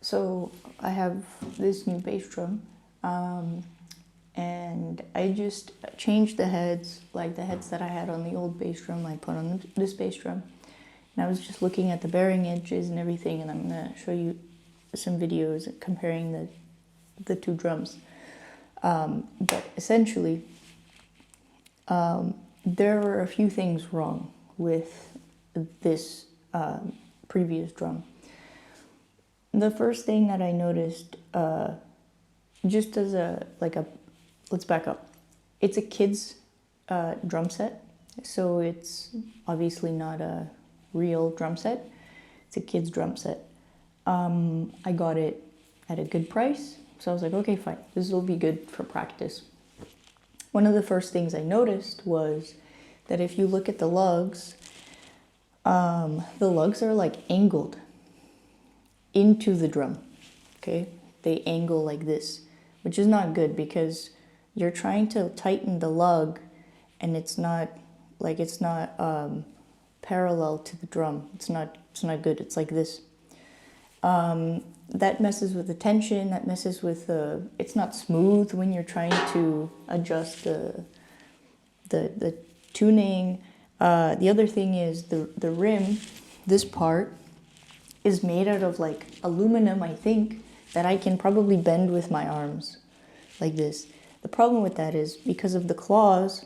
So I have this new bass drum, and I just changed the heads, like the heads that I had on the old bass drum, I put on this bass drum. And I was just looking at the bearing edges and everything, and I'm gonna show you some videos comparing the two drums. But essentially, there were a few things wrong with this previous drum. The first thing that I noticed, just as let's back up. It's a kid's drum set, so it's obviously not a real drum set. It's a kid's drum set. I got it at a good price, so I was like, okay, fine, this will be good for practice. One of the first things I noticed was that if you look at the lugs are like angled into the drum, okay? They angle like this, which is not good because you're trying to tighten the lug and it's not parallel to the drum. It's not good. It's like this. That messes with the tension, that messes with it's not smooth when you're trying to adjust the tuning. The other thing is the rim, this part, is made out of like aluminum, I think, that I can probably bend with my arms, like this. The problem with that is because of the claws,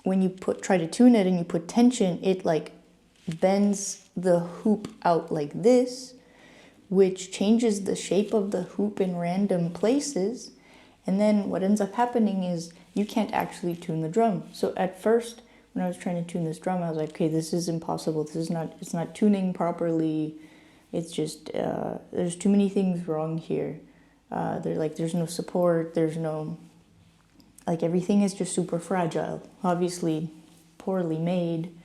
when you try to tune it and you put tension, it like bends the hoop out like this, which changes the shape of the hoop in random places. And then what ends up happening is you can't actually tune the drum. So at first, when I was trying to tune this drum, I was like, okay, this is impossible. It's not tuning properly. It's just, there's too many things wrong here. There's no support. There's no, everything is just super fragile. Obviously poorly made,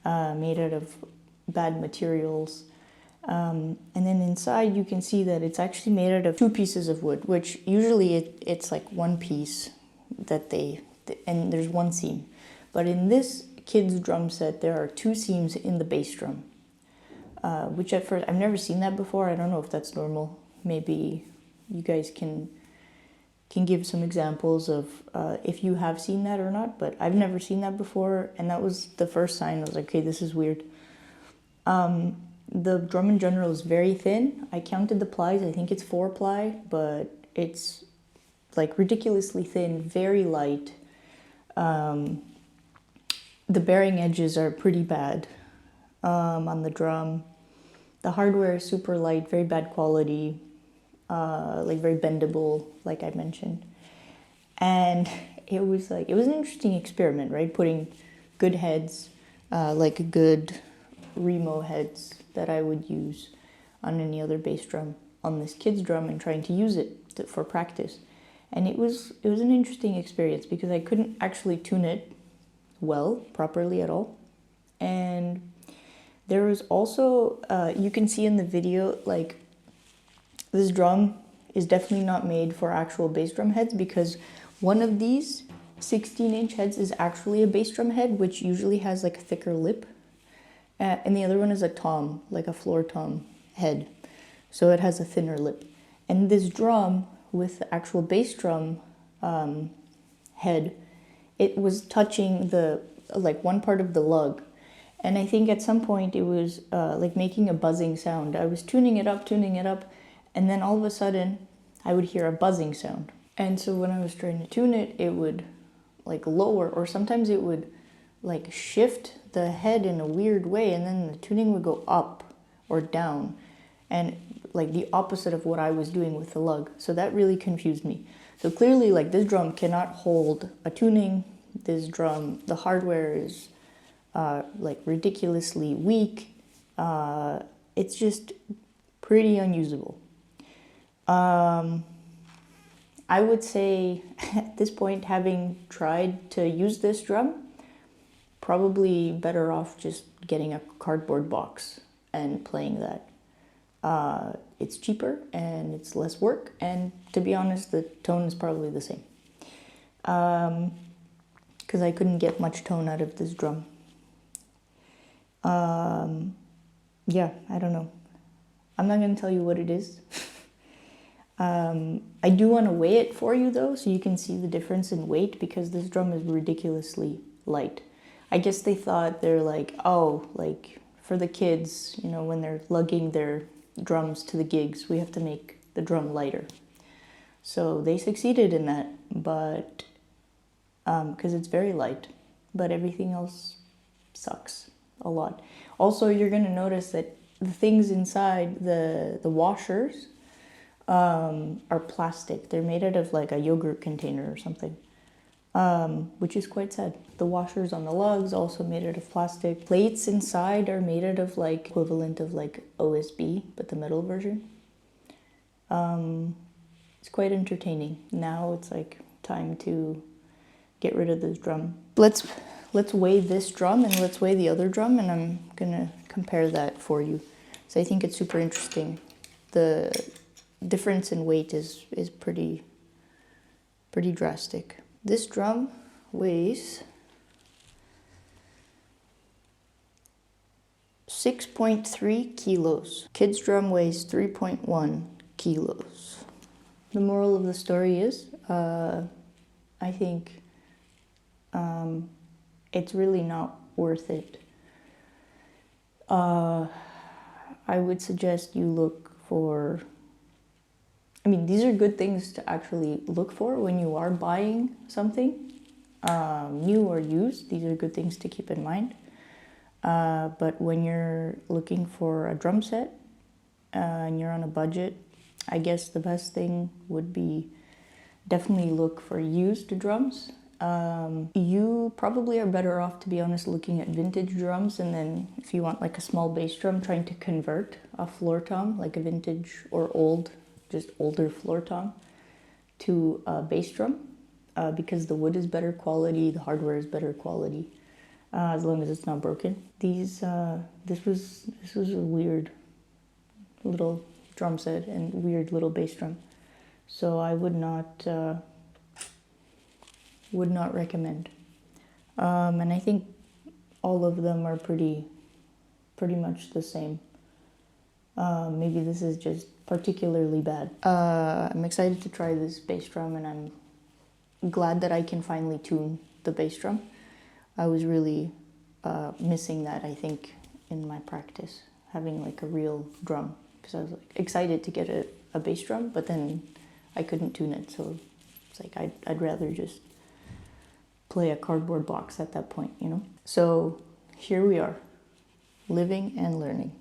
made out of bad materials. And then inside you can see that it's actually made out of 2 pieces of wood, which usually it's like 1 piece and there's 1 seam. But in this kid's drum set, there are 2 seams in the bass drum, which at first, I've never seen that before. I don't know if that's normal. Maybe you guys can give some examples of if you have seen that or not, but I've never seen that before, and that was the first sign. I was like, okay, this is weird. The drum in general is very thin. I counted the plies. I think it's 4 ply, but it's like ridiculously thin, very light. The bearing edges are pretty bad on the drum. The hardware is super light, very bad quality, very bendable, like I mentioned. And it was an interesting experiment, right? Putting good heads, good Remo heads that I would use on any other bass drum on this kid's drum and trying to use it for practice. And it was an interesting experience because I couldn't actually tune it properly at all. And there was also, you can see in the video, this drum is definitely not made for actual bass drum heads because one of these 16-inch heads is actually a bass drum head, which usually has like a thicker lip. And the other one is a tom, like a floor tom head. So it has a thinner lip. And this drum with the actual bass drum head, it was touching one part of the lug. And I think at some point it was making a buzzing sound. I was tuning it up, and then all of a sudden I would hear a buzzing sound. And so when I was trying to tune it, it would lower, or sometimes it would shift the head in a weird way, and then the tuning would go up or down, and the opposite of what I was doing with the lug. So that really confused me. So clearly this drum cannot hold a tuning. This drum, the hardware is ridiculously weak. It's just pretty unusable. I would say at this point, having tried to use this drum, probably better off just getting a cardboard box and playing that. It's cheaper and it's less work, and to be honest, the tone is probably the same. Because I couldn't get much tone out of this drum. Yeah, I don't know. I'm not going to tell you what it is. I do want to weigh it for you though, so you can see the difference in weight, because this drum is ridiculously light. I guess they thought they're like, oh, like for the kids, you know, when they're lugging their drums to the gigs, we have to make the drum lighter. So they succeeded in that, but because it's very light, but everything else sucks a lot. Also, you're going to notice that the things inside the washers are plastic. They're made out of like a yogurt container or something, which is quite sad. The washers on the lugs also made out of plastic. Plates inside are made out of like equivalent of like OSB, but the metal version. It's quite entertaining. Now it's like time to get rid of this drum. Let's weigh this drum and let's weigh the other drum, and I'm gonna compare that for you. So I think it's super interesting. The difference in weight is pretty drastic. This drum weighs 6.3 kilos. Kid's drum weighs 3.1 kilos. The moral of the story is, I think it's really not worth it. I would suggest you look for, I mean, these are good things to actually look for when you are buying something, new or used. These are good things to keep in mind. But when you're looking for a drum set and you're on a budget, I guess the best thing would be definitely look for used drums. You probably are better off, to be honest, looking at vintage drums, and then if you want like a small bass drum, trying to convert a floor tom, like a vintage or old, just older floor tom, to a bass drum, because the wood is better quality, the hardware is better quality, as long as it's not broken. This was a weird little drum set and weird little bass drum, so I would not recommend. And I think all of them are pretty much the same. Maybe this is just particularly bad. I'm excited to try this bass drum, and I'm glad that I can finally tune the bass drum. I was really missing that, I think, in my practice, having like a real drum, because I was like excited to get a bass drum, but then I couldn't tune it, so it's like I'd rather just play a cardboard box at that point, you know? So here we are, living and learning.